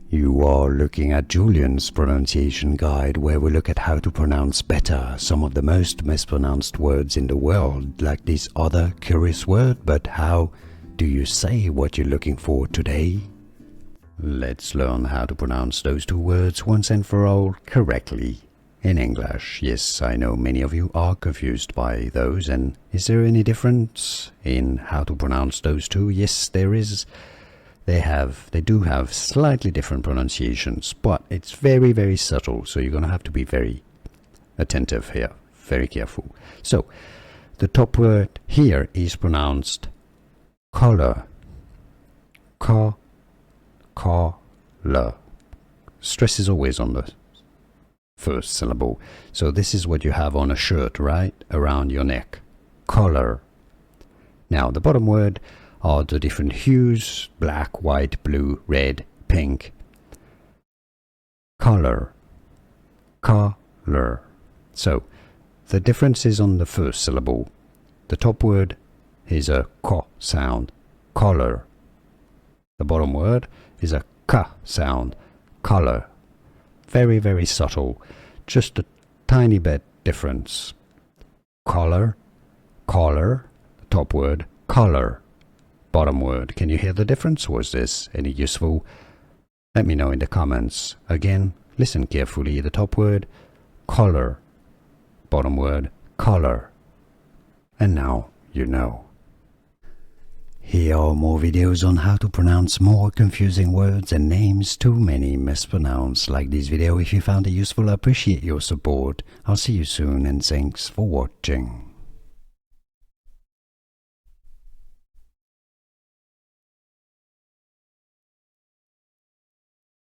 You are looking at Julian's pronunciation guide, where we look at how to pronounce better some of the most mispronounced words in the world, like this other curious word. But how do you say what you're looking for today? Let's learn how to pronounce those two words once and for all correctly in English. Yes, I know many of you are confused by those, and is there any difference in how to pronounce those two? Yes, there is. They do have slightly different pronunciations, but it's very, very subtle, so you're going to have to be very attentive here, very careful. So, the top word here is pronounced collar. Collar. Stress is always on the first syllable. So this is what you have on a shirt, right? Around your neck. Collar. Now, the bottom word are the different hues: black, white, blue, red, pink. Color. Color. So, the difference is on the first syllable. The top word is a ko sound. Color. The bottom word is a ka sound. Color. Very, very subtle. Just a tiny bit difference. Collar. Collar. The top word. Color. Bottom word. Can you hear the difference? Was this any useful? Let me know in the comments. Again, listen carefully. The top word, color. Bottom word, color. And now you know. Here are more videos on how to pronounce more confusing words and names too many mispronounced. Like this video if you found it useful. I appreciate your support. I'll see you soon, and thanks for watching.